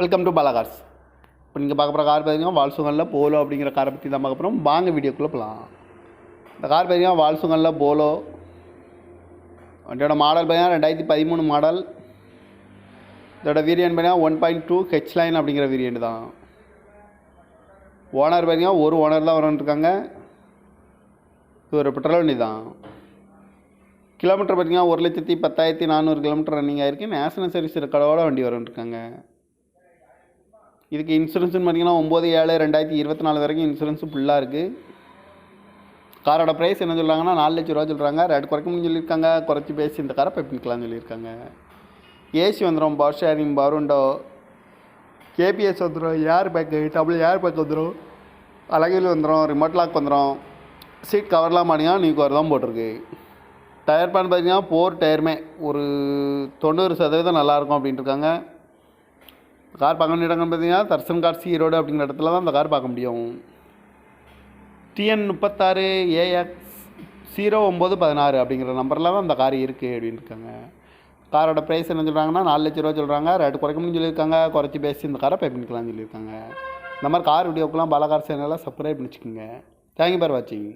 Welcome to Bala cars. இப்போ நீங்கள் பார்க்க போகிற கார் பார்த்தீங்கன்னா வால்சுங்கலில் போலோ அப்படிங்கிற காரை பற்றி தான் பார்க்க போகிறோம். வாங்க வீடியோக்குள்ளே போகலாம். இந்த கார் பார்த்தீங்கன்னா வால்சுங்கலில் போலோ. வண்டியோட மாடல் பார்த்தீங்கன்னா 2013 மாடல். இதோட வேரியன்ட் பார்த்தீங்கன்னா 1.2 ஹெச்லைன் அப்படிங்கிற வேரியன்ட் தான். ஓனர் பார்த்தீங்கன்னா ஒரு ஓனர் தான் வரன்ட்ருக்காங்க. இது ஒரு பெட்ரோல் வண்டி தான். கிலோமீட்டர் பார்த்தீங்கன்னா 1,10,400 கிலோமீட்டர் ரன்னிங் ஆகிருக்கு. நேஷனல் சர்வீஸ் ரெக்கார்டோட வண்டி வரன்ட்ருக்காங்க. இதுக்கு இன்சூரன்ஸ்னு பார்த்தீங்கன்னா 9/7/2024 வரைக்கும் இன்சூரன்ஸு ஃபுல்லாக இருக்குது. காரோட ப்ரைஸ் என்ன சொல்கிறாங்கன்னா 4 லட்ச ரூபா சொல்கிறாங்க. ரேட் குறைக்கணும்னு சொல்லியிருக்காங்க. குறைச்சி பேசி இந்த காரை பைப்பிக்கலாம்னு சொல்லியிருக்காங்க. ஏசி வந்துடும், பவர் ஷேரிங், பவர் விண்டோ, கேபிஎஸ் வந்துடும், air bag, double air bag வந்துடும், அழகில் வந்துடும், ரிமோட் லாக் வந்துடும். சீட் கவர்லாம் பார்த்தீங்கன்னா நியூ கவர் தான் போட்டிருக்கு. டயர் பேன் பார்த்தீங்கன்னா 4 டயருமே ஒரு 90% நல்லாயிருக்கும் அப்படின்ட்டு இருக்காங்க. கார் பார்க்க வேண்டிய இடங்கள் பார்த்தீங்கன்னா தர்சன் கார்ஸ் ஈரோடு அப்படிங்கிற இடத்துல தான் இந்த கார் பார்க்க முடியும். TN36AX0916 அப்படிங்கிற நம்பரில் தான் இந்த கார் இருக்குது அப்படின்னு இருக்காங்க. காரோட ப்ரைஸ் என்ன சொல்கிறாங்கன்னா 4 லட்ச ரூபா சொல்கிறாங்க. ரேட் குறைக்கணும்னு சொல்லியிருக்காங்க. குறைச்சி பேசி இந்த காரை பை பண்ணிக்கலாம்னு சொல்லியிருக்காங்க. இந்த மாதிரி கார் வீடியோக்கெலாம் பாலா கார் சேனலில் சப்ஸ்கிரைப் பண்ணிச்சுக்கோங்க. தேங்க்யூ ஃபார் வாட்சிங்.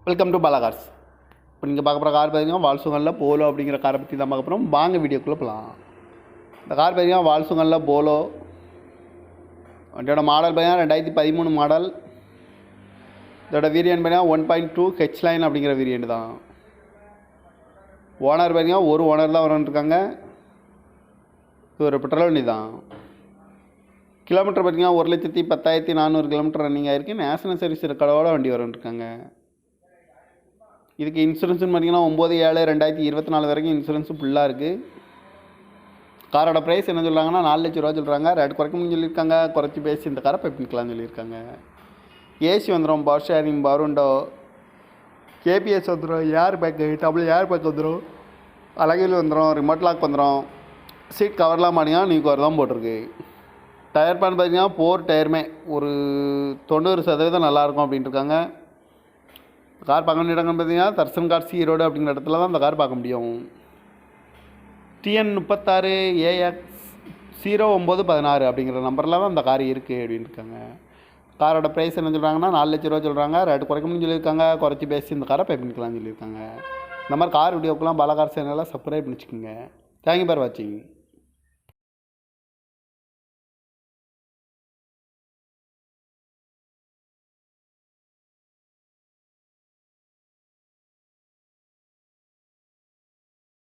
Welcome to Bala cars. இப்போ நீங்கள் பார்க்க போகிற கார் பார்த்தீங்கன்னா வால்சுங்கலில் போலோ அப்படிங்கிற காரை பற்றி தான் பார்க்க போகிறோம். வாங்க வீடியோக்குள்ளே போகலாம். இந்த கார் பார்த்தீங்கன்னா வால்சுங்கலில் போலோ. வண்டியோட மாடல் பார்த்தீங்கன்னா 2013 மாடல். இதோட வேரியன்ட் பார்த்தீங்கன்னா 1.2 ஹெச்லைன் அப்படிங்கிற வேரியன்ட் தான். ஓனர் பார்த்தீங்கன்னா ஒரு ஓனர் தான் வரன்ட்ருக்காங்க. இது ஒரு பெட்ரோல் வண்டி தான். கிலோமீட்டர் பார்த்தீங்கன்னா 1,10,400 கிலோமீட்டர் ரன்னிங் ஆகிருக்கு. நேஷனல் சர்வீஸ் ரெக்கார்டோட வண்டி வரன்ட்ருக்காங்க. இதுக்கு இன்சூரன்ஸ்னு பார்த்தீங்கன்னா 9/7/2024 வரைக்கும் இன்சூரன்ஸு ஃபுல்லாக இருக்குது. காரோட ப்ரைஸ் என்ன சொல்கிறாங்கன்னா 4 லட்ச ரூபா சொல்கிறாங்க. ரேட் குறைக்கணும்னு சொல்லியிருக்காங்க. குறைச்சி பேசி இந்த காரை பைப்பிக்கலாம்னு சொல்லியிருக்காங்க. ஏசி வந்துடும், பவர் ஷேரிங், பவர் விண்டோ, கேபிஎஸ் வந்துடும், air bag, double air bag வந்துடும், அழகில் வந்துடும், ரிமோட் லாக் வந்துடும். சீட் கவர்லாம் பார்த்தீங்கன்னா நியூ கவர் தான் போட்டிருக்கு. டயர் பேன் பார்த்தீங்கன்னா 4 டயருமே ஒரு 90% நல்லாயிருக்கும் அப்படின்ட்டு இருக்காங்க. கார் பார்க்க வேண்டிய இடங்கள் பார்த்தீங்கன்னா தர்சன் கார்ஸ் ஈரோடு அப்படிங்கிற இடத்துல தான் இந்த கார் பார்க்க முடியும். TN36AX0916 அப்படிங்கிற நம்பரில் தான் இந்த கார் இருக்குது அப்படின்னு இருக்காங்க. காரோட ப்ரைஸ் என்ன சொல்கிறாங்கன்னா 4 லட்ச ரூபா சொல்கிறாங்க. ரேட் குறைக்கணும்னு சொல்லியிருக்காங்க. குறைச்சி பேசி இந்த காரை பை பண்ணிக்கலாம்னு சொல்லியிருக்காங்க. இந்த மாதிரி கார் வீடியோக்கெலாம் பாலா கார் சேனலில் சப்ஸ்கிரைப் பண்ணிச்சுக்கோங்க. தேங்க்யூ ஃபார் வாட்சிங்.